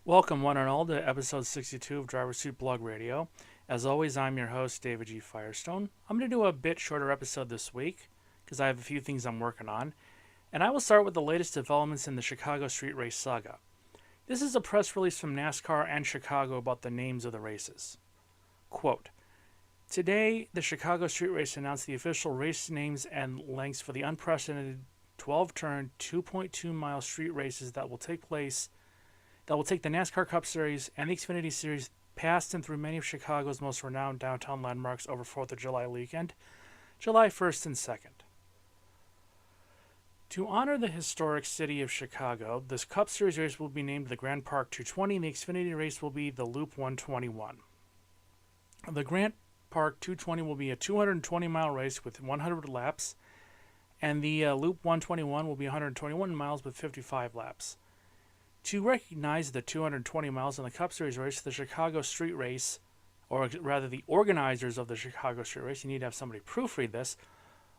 Welcome, one and all, to episode 62 of Driver Suit Blog Radio. As always, I'm your host, David G. Firestone. I'm going to do a bit shorter episode this week because I have a few things I'm working on. And I will start with the latest developments in the Chicago Street Race saga. This is a press release from NASCAR and Chicago about the names of the races. Quote, Today, the Chicago Street Race announced the official race names and lengths for the unprecedented 12-turn, 2.2-mile street races that will take the NASCAR Cup Series and the Xfinity Series past and through many of Chicago's most renowned downtown landmarks over 4th of July weekend, July 1st and 2nd. To honor the historic city of Chicago, this Cup Series race will be named the Grand Park 220 and the Xfinity race will be the Loop 121. The Grand Park 220 will be a 220-mile race with 100 laps, and the Loop 121 will be 121 miles with 55 laps. To recognize the 220 miles in the Cup Series race, the Chicago Street Race, or rather the organizers of the Chicago Street Race, you need to have somebody proofread this,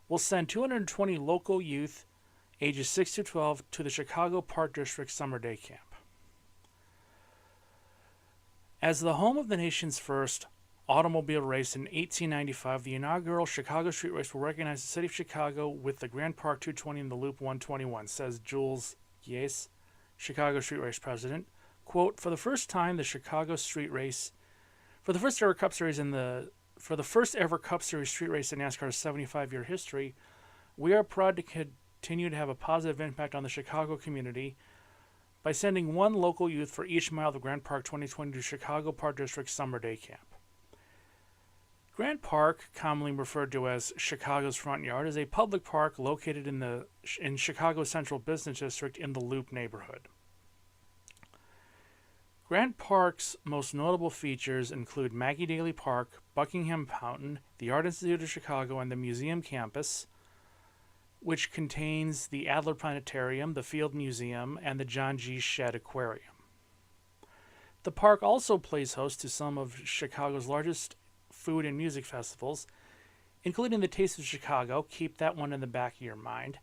will send 220 local youth ages 6 to 12 to the Chicago Park District Summer Day Camp. As the home of the nation's first automobile race in 1895, the inaugural Chicago Street Race will recognize the city of Chicago with the Grand Park 220 and the Loop 121, says Jules Yace, Chicago Street Race president. Quote, for the first ever Cup Series street race in NASCAR's 75-year history, we are proud to continue to have a positive impact on the Chicago community by sending one local youth for each mile of the Grand Park 2020 to Chicago Park District Summer Day Camp. Grant Park, commonly referred to as Chicago's Front Yard, is a public park located in Chicago's Central Business District in the Loop neighborhood. Grant Park's most notable features include Maggie Daley Park, Buckingham Fountain, the Art Institute of Chicago, and the museum campus, which contains the Adler Planetarium, the Field Museum, and the John G. Shedd Aquarium. The park also plays host to some of Chicago's largest food and music festivals, including the Taste of Chicago, keep that one in the back of your mind,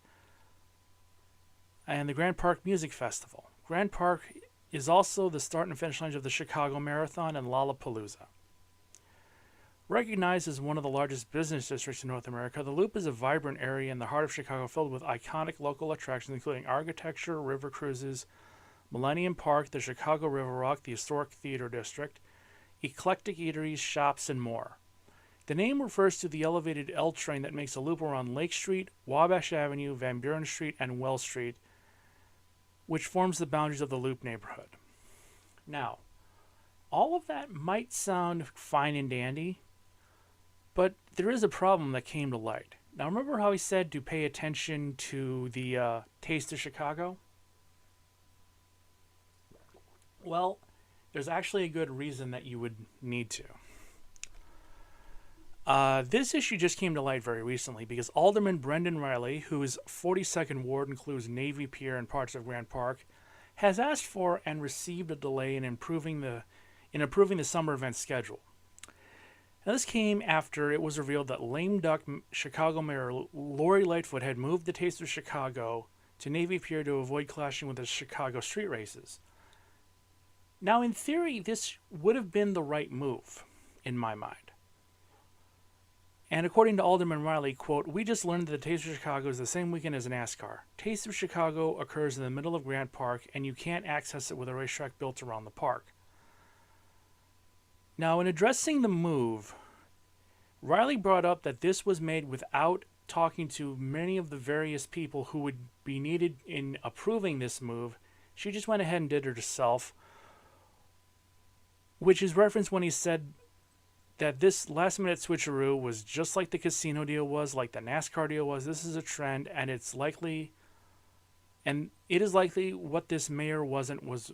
and the Grand Park Music Festival. Grand Park is also the start and finish lines of the Chicago Marathon and Lollapalooza. Recognized as one of the largest business districts in North America, the Loop is a vibrant area in the heart of Chicago filled with iconic local attractions including architecture, river cruises, Millennium Park, the Chicago River Walk, the historic Theater District, eclectic eateries, shops, and more. The name refers to the elevated L train that makes a loop around Lake Street, Wabash Avenue, Van Buren Street, and Wells Street, which forms the boundaries of the Loop neighborhood. Now, all of that might sound fine and dandy, but there is a problem that came to light. Now, remember how he said to pay attention to the Taste of Chicago? Well, there's actually a good reason that you would need to. This issue just came to light very recently because Alderman Brendan Riley, whose 42nd Ward includes Navy Pier and parts of Grant Park, has asked for and received a delay in approving the summer event schedule. Now, this came after it was revealed that lame duck Chicago Mayor Lori Lightfoot had moved the Taste of Chicago to Navy Pier to avoid clashing with the Chicago street races. Now, in theory, this would have been the right move, in my mind. And according to Alderman Riley, quote, we just learned that the Taste of Chicago is the same weekend as NASCAR. Taste of Chicago occurs in the middle of Grant Park, and you can't access it with a racetrack built around the park. Now, in addressing the move, Riley brought up that this was made without talking to many of the various people who would be needed in approving this move. She just went ahead and did it herself, which is referenced when he said that this last-minute switcheroo was just like the casino deal was, like the NASCAR deal was. This is a trend, and it is likely what this mayor wasn't was.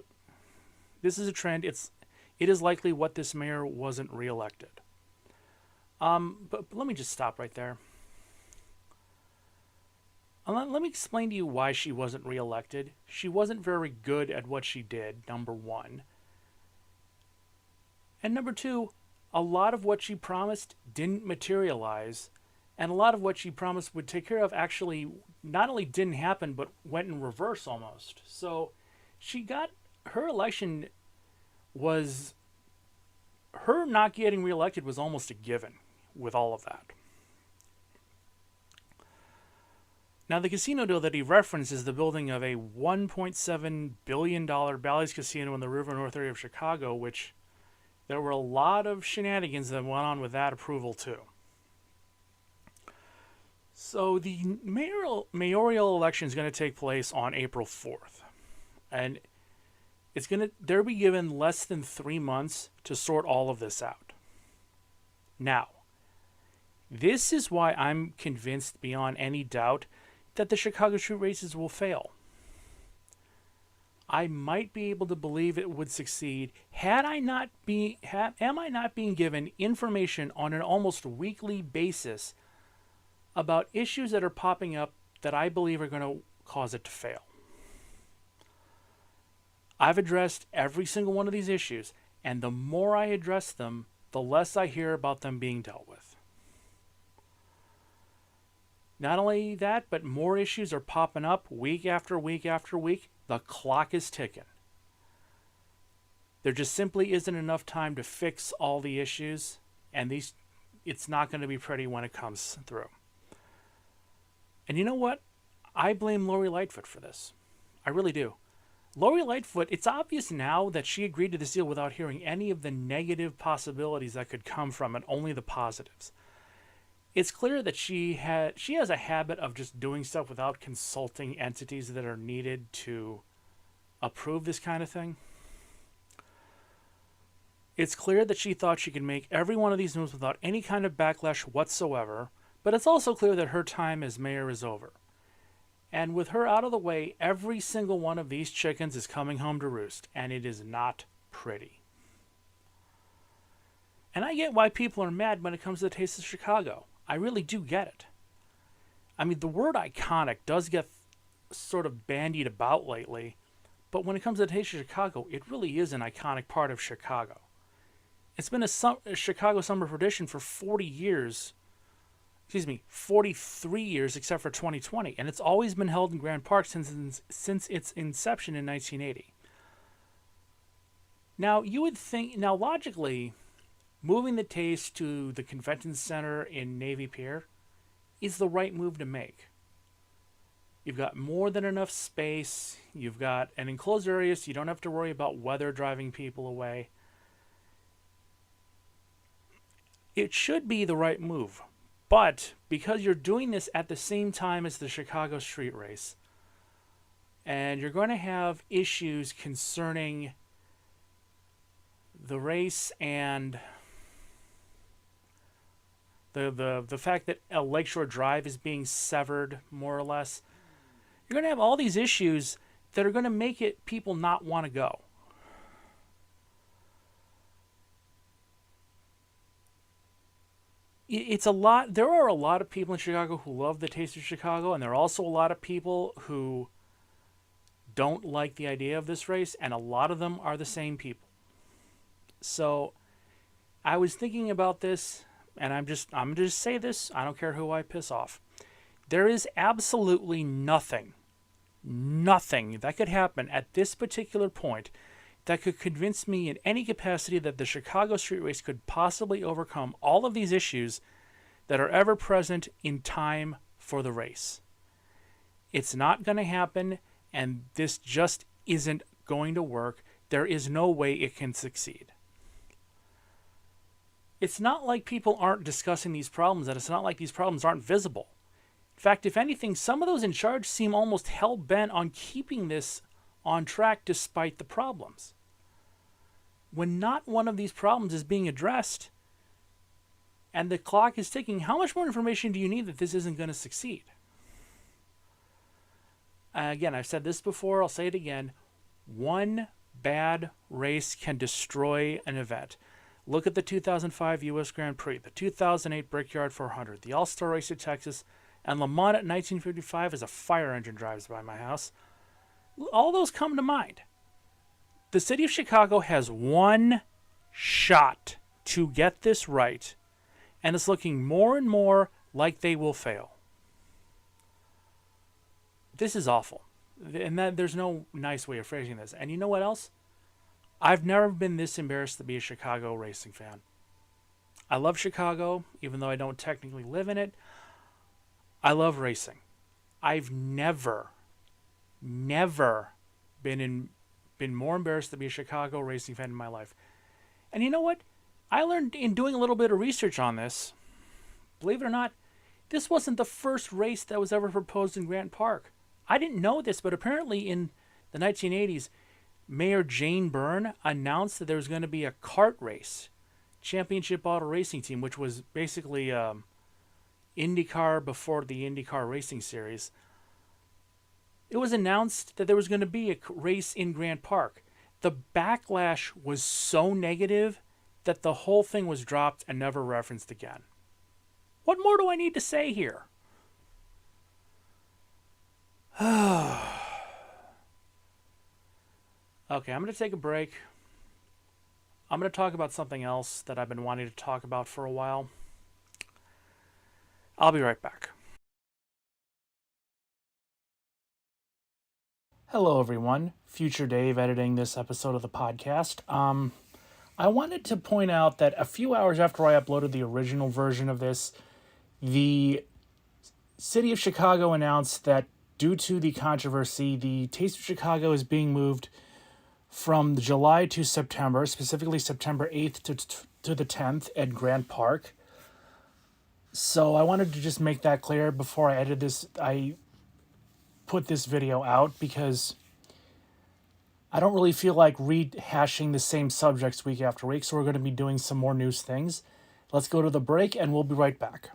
This is a trend. It is likely what this mayor wasn't reelected. But let me just stop right there. Let me explain to you why she wasn't reelected. She wasn't very good at what she did, number one. And number two, a lot of what she promised didn't materialize, and a lot of what she promised would take care of actually not only didn't happen, but went in reverse almost. So she got her election was her not getting reelected was almost a given with all of that. Now, the casino deal that he referenced is the building of a $1.7 billion Bally's Casino in the River North area of Chicago, which there were a lot of shenanigans that went on with that approval, too. So the mayoral election is going to take place on April 4th. And they'll be given less than 3 months to sort all of this out. Now, this is why I'm convinced beyond any doubt that the Chicago street races will fail. I might be able to believe it would succeed am I not being given information on an almost weekly basis about issues that are popping up that I believe are going to cause it to fail. I've addressed every single one of these issues, and the more I address them, the less I hear about them being dealt with. Not only that, but more issues are popping up week after week after week. The clock is ticking. There just simply isn't enough time to fix all the issues, and it's not going to be pretty when it comes through. And you know what? I blame Lori Lightfoot for this. I really do. Lori Lightfoot, it's obvious now that she agreed to this deal without hearing any of the negative possibilities that could come from it, only the positives. It's clear that she has a habit of just doing stuff without consulting entities that are needed to approve this kind of thing. It's clear that she thought she could make every one of these moves without any kind of backlash whatsoever, but it's also clear that her time as mayor is over. And with her out of the way, every single one of these chickens is coming home to roost, and it is not pretty. And I get why people are mad when it comes to the Taste of Chicago. I really do get it. I mean, the word iconic does get sort of bandied about lately, but when it comes to the Taste of Chicago, it really is an iconic part of Chicago. It's been a Chicago summer tradition for 43 years, except for 2020, and it's always been held in Grand Park since its inception in 1980. Now, you would think, logically, moving the Taste to the convention center in Navy Pier is the right move to make. You've got more than enough space. You've got an enclosed area, so you don't have to worry about weather driving people away. It should be the right move. But because you're doing this at the same time as the Chicago street race, and you're going to have issues concerning the race and the fact that Lakeshore Drive is being severed, more or less, you're going to have all these issues that are going to make people not want to go. It's a lot. There are a lot of people in Chicago who love the Taste of Chicago, and there are also a lot of people who don't like the idea of this race, and a lot of them are the same people. So I was thinking about this, and I'm going to just say this. I don't care who I piss off. There is absolutely nothing that could happen at this particular point that could convince me in any capacity that the Chicago street race could possibly overcome all of these issues that are ever present in time for the race. It's not going to happen, and this just isn't going to work. There is no way it can succeed. It's not like people aren't discussing these problems, and it's not like these problems aren't visible. In fact, if anything, some of those in charge seem almost hell-bent on keeping this on track despite the problems. When not one of these problems is being addressed and the clock is ticking, how much more information do you need that this isn't going to succeed? Again, I've said this before, I'll say it again. One bad race can destroy an event. Look at the 2005 U.S. Grand Prix, the 2008 Brickyard 400, the All-Star Race at Texas, and Le Mans at 1955 as a fire engine drives by my house. All those come to mind. The city of Chicago has one shot to get this right, and it's looking more and more like they will fail. This is awful, and there's no nice way of phrasing this. And you know what else? I've never been this embarrassed to be a Chicago racing fan. I love Chicago, even though I don't technically live in it. I love racing. I've never been more embarrassed to be a Chicago racing fan in my life. And you know what? I learned in doing a little bit of research on this. Believe it or not, this wasn't the first race that was ever proposed in Grant Park. I didn't know this, but apparently in the 1980s, Mayor Jane Byrne announced that there was going to be a kart race, Championship Auto Racing Team, which was basically IndyCar before the IndyCar Racing Series. It was announced that there was going to be a race in Grant Park. The backlash was so negative that the whole thing was dropped and never referenced again. What more do I need to say here? Okay, I'm going to take a break. I'm going to talk about something else that I've been wanting to talk about for a while. I'll be right back. Hello, everyone. Future Dave editing this episode of the podcast. I wanted to point out that a few hours after I uploaded the original version of this, the city of Chicago announced that due to the controversy, the Taste of Chicago is being moved from July to September, specifically September 8th to the 10th at Grant Park. So I wanted to just make that clear before I edited this. I put this video out because I don't really feel like rehashing the same subjects week after week, so we're going to be doing some more news things. Let's go to the break, and we'll be right back.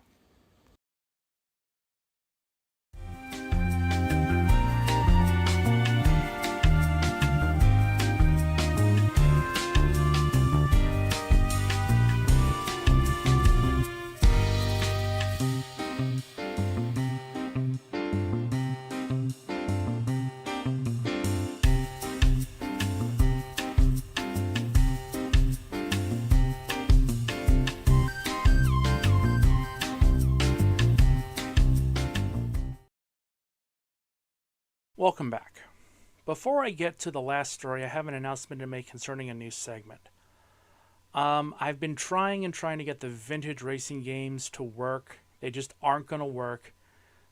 Welcome back. Before I get to the last story, I have an announcement to make concerning a new segment. I've been trying to get the vintage racing games to work. They just aren't going to work.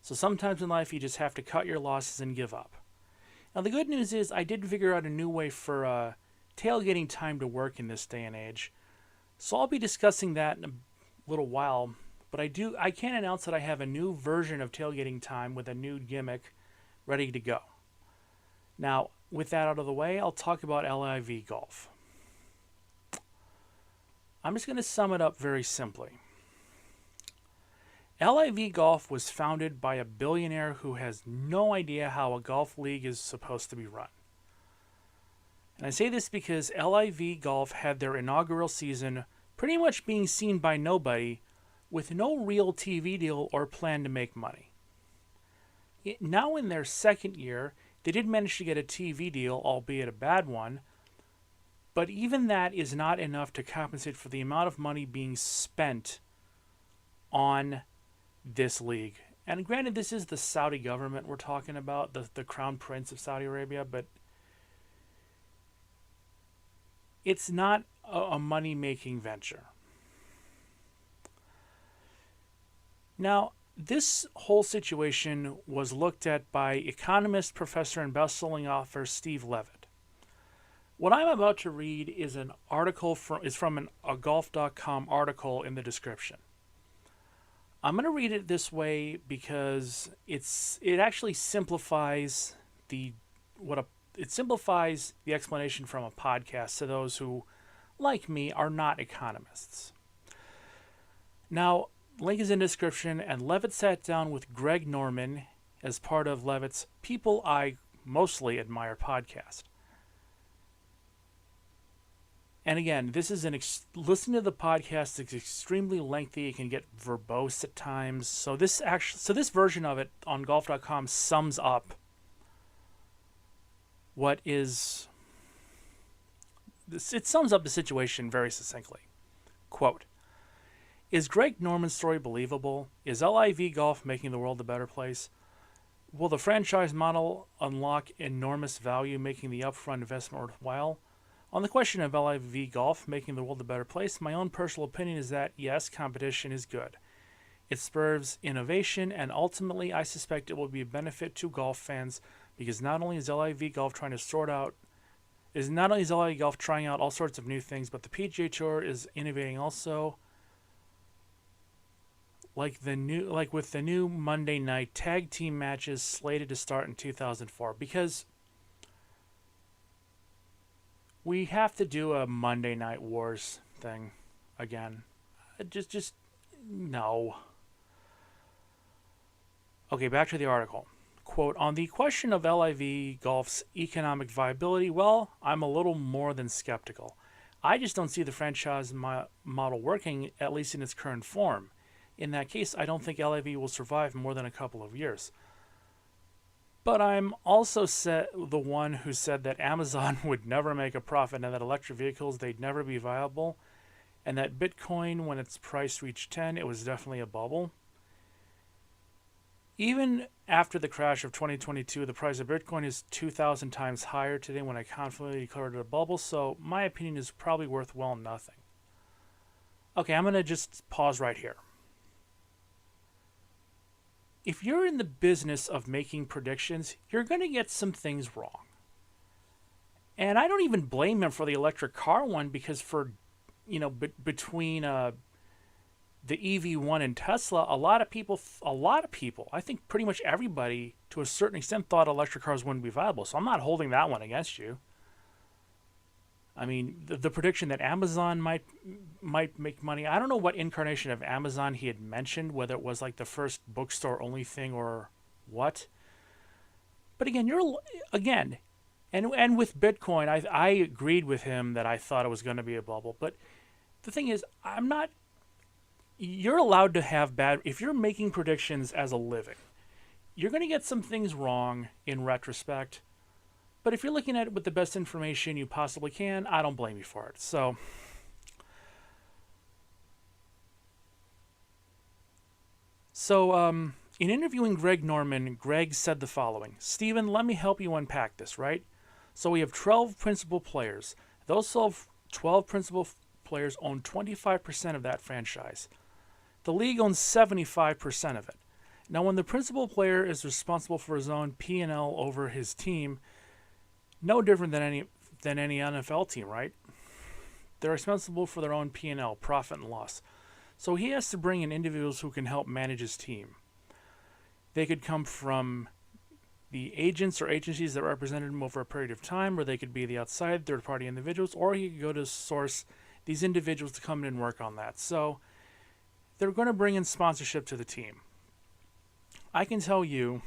So sometimes in life you just have to cut your losses and give up. Now the good news is I did figure out a new way for tailgating time to work in this day and age. So I'll be discussing that in a little while. But I can announce that I have a new version of tailgating time with a new gimmick ready to go. Now, with that out of the way, I'll talk about LIV golf. I'm just going to sum it up very simply. LIV golf was founded by a billionaire who has no idea how a golf league is supposed to be run. And I say this because LIV golf had their inaugural season pretty much being seen by nobody, with no real TV deal or plan to make money. Now in their second year, they did manage to get a TV deal, albeit a bad one, but even that is not enough to compensate for the amount of money being spent on this league. And granted, this is the Saudi government we're talking about, the Crown Prince of Saudi Arabia, but it's not a money-making venture. Now, this whole situation was looked at by economist, professor, and best-selling author Steve Levitt. What I'm about to read is an article from a golf.com article in the description. I'm going to read it this way because it actually simplifies the explanation from a podcast to those who, like me, are not economists. Now, link is in the description, and Levitt sat down with Greg Norman as part of Levitt's People I Mostly Admire podcast. And again, this is listening to the podcast is extremely lengthy. It can get verbose at times. So this version of it on golf.com sums up it sums up the situation very succinctly. Quote, is Greg Norman's story believable? Is LIV Golf making the world a better place? Will the franchise model unlock enormous value, making the upfront investment worthwhile? On the question of LIV golf making the world a better place, my own personal opinion is that yes, competition is good. It spurs innovation, and ultimately, I suspect it will be a benefit to golf fans because not only is LIV golf trying to sort out is not only is LIV golf trying out all sorts of new things, but the PGA Tour is innovating also. Like with the new Monday night tag team matches slated to start in 2004, because we have to do a Monday Night Wars thing again. Just no. Okay, back to the article. Quote, on the question of LIV golf's economic viability, well, I'm a little more than skeptical. I just don't see the franchise model working, at least in its current form. In that case, I don't think LIV will survive more than a couple of years. But I'm also the one who said that Amazon would never make a profit and that electric vehicles, they'd never be viable, and that Bitcoin, when its price reached 10, it was definitely a bubble. Even after the crash of 2022, the price of Bitcoin is 2,000 times higher today when I confidently declared it a bubble, so my opinion is probably worth well nothing. Okay, I'm going to just pause right here. If you're in the business of making predictions, you're going to get some things wrong. And I don't even blame him for the electric car one, because between the EV1 and Tesla, a lot of people, I think pretty much everybody to a certain extent thought electric cars wouldn't be viable. So I'm not holding that one against you. I mean, the prediction that Amazon might make money. I don't know what incarnation of Amazon he had mentioned, whether it was like the first bookstore only thing or what. But again, and with Bitcoin, I agreed with him that I thought it was going to be a bubble. But the thing is, you're allowed to have if you're making predictions as a living, you're going to get some things wrong in retrospect. But if you're looking at it with the best information you possibly can, I don't blame you for it. So in interviewing Greg Norman, Greg said the following: Stephen, let me help you unpack this, right? So we have 12 principal players. Those 12 principal players own 25% of that franchise. The league owns 75% of it. Now, when the principal player is responsible for his own P&L over his team, no different than any NFL team, right? They're responsible for their own P&L, profit and loss. So he has to bring in individuals who can help manage his team. They could come from the agents or agencies that represented him over a period of time, or they could be the outside third-party individuals, or he could go to source these individuals to come in and work on that. So they're going to bring in sponsorship to the team. I can tell you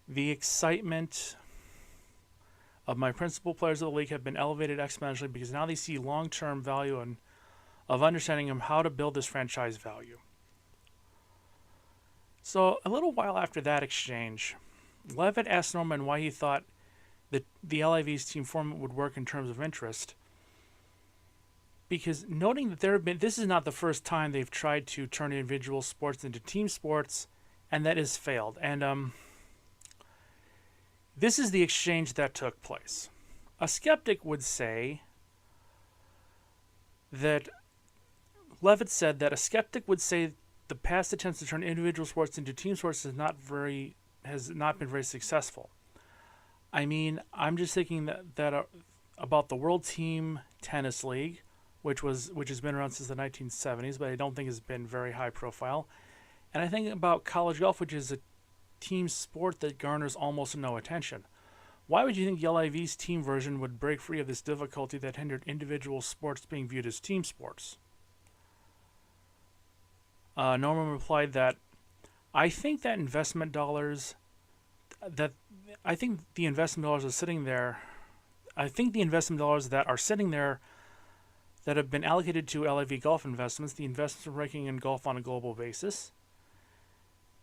the excitement of my principal players of the league have been elevated exponentially because now they see long-term value of understanding how to build this franchise value. So a little while after that exchange, Levitt asked Norman why he thought that the LIV's team format would work in terms of interest. Because noting that this is not the first time they've tried to turn individual sports into team sports, and that has failed. And this is the exchange that took place. A skeptic would say that Levitt said that a skeptic would say the past attempts to turn individual sports into team sports has not been very successful. I mean, I'm just thinking that about the World Team Tennis League, which has been around since the 1970s, but I don't think has been very high profile. And I think about college golf, which is a team sport that garners almost no attention. Why would you think the LIV's team version would break free of this difficulty that hindered individual sports being viewed as team sports? Norman replied that I think the investment dollars that are sitting there that have been allocated to LIV golf investments, the investments are ranking in golf on a global basis.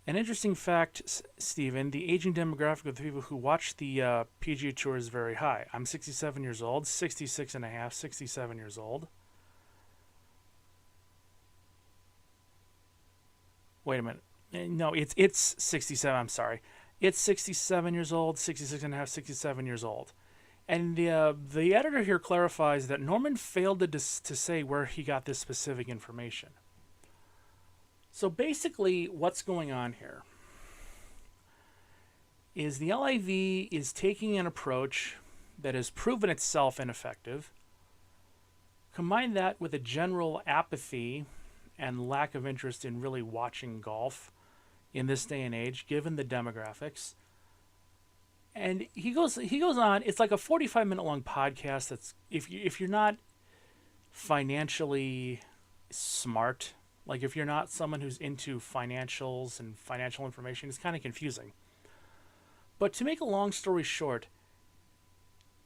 An interesting fact, Stephen, the aging demographic of the people who watch the PGA Tour is very high. I'm 67 years old, 66 and a half, 67 years old. Wait a minute. No, it's 67. I'm sorry. It's 67 years old, 66 and a half, 67 years old. And the editor here clarifies that Norman failed to say where he got this specific information. So basically, what's going on here is the LIV is taking an approach that has proven itself ineffective. Combine that with a general apathy and lack of interest in really watching golf in this day and age, given the demographics. And he goes on. It's like a 45-minute long podcast. That's if you're not financially smart, like if you're not someone who's into financials and financial information, it's kind of confusing. But to make a long story short,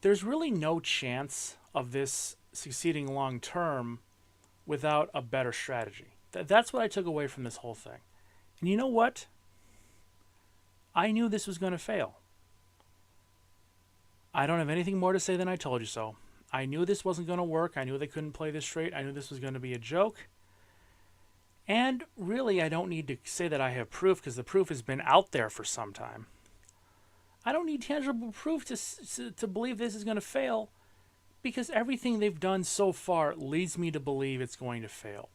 there's really no chance of this succeeding long term without a better strategy. That's what I took away from this whole thing. And you know what? I knew this was going to fail. I don't have anything more to say than I told you so. I knew this wasn't going to work. I knew they couldn't play this straight. I knew this was going to be a joke. And really, I don't need to say that I have proof, because the proof has been out there for some time. I don't need tangible proof to believe this is going to fail, because everything they've done so far leads me to believe it's going to fail.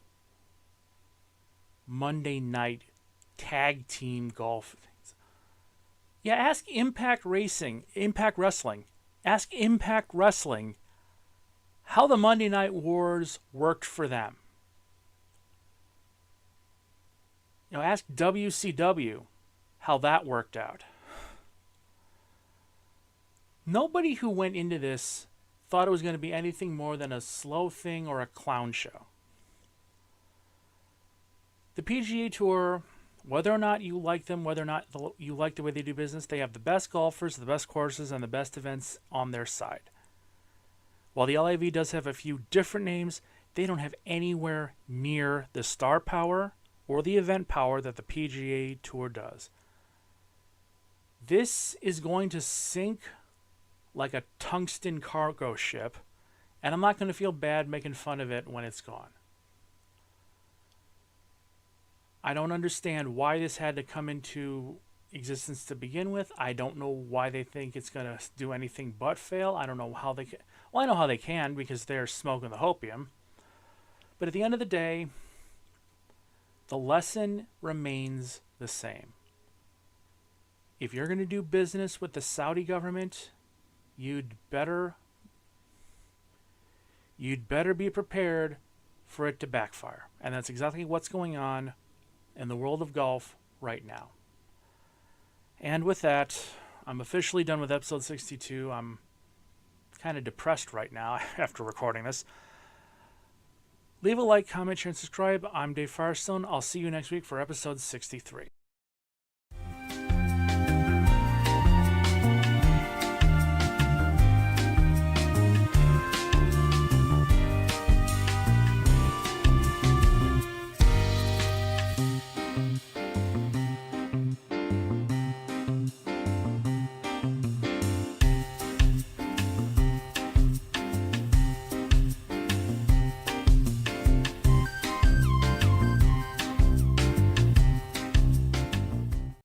Monday night tag team golf things. Yeah, ask Impact Wrestling. Ask Impact Wrestling how the Monday Night Wars worked for them. Ask WCW how that worked out. Nobody who went into this thought it was going to be anything more than a slow thing or a clown show. The PGA Tour, whether or not you like them, whether or not you like the way they do business, they have the best golfers, the best courses, and the best events on their side. While the LIV does have a few different names, they don't have anywhere near the star power or the event power that the PGA Tour does. This is going to sink like a tungsten cargo ship, and I'm not going to feel bad making fun of it when it's gone. I don't understand why this had to come into existence to begin with. I don't know why they think it's going to do anything but fail. I don't know how they can. Well, I know how they can, because they're smoking the hopium. But at the end of the day, the lesson remains the same. If you're going to do business with the Saudi government, you'd better be prepared for it to backfire. And that's exactly what's going on in the world of golf right now. And with that, I'm officially done with episode 62. I'm kind of depressed right now after recording this. Leave a like, comment, share, and subscribe. I'm Dave Firestone. I'll see you next week for episode 63.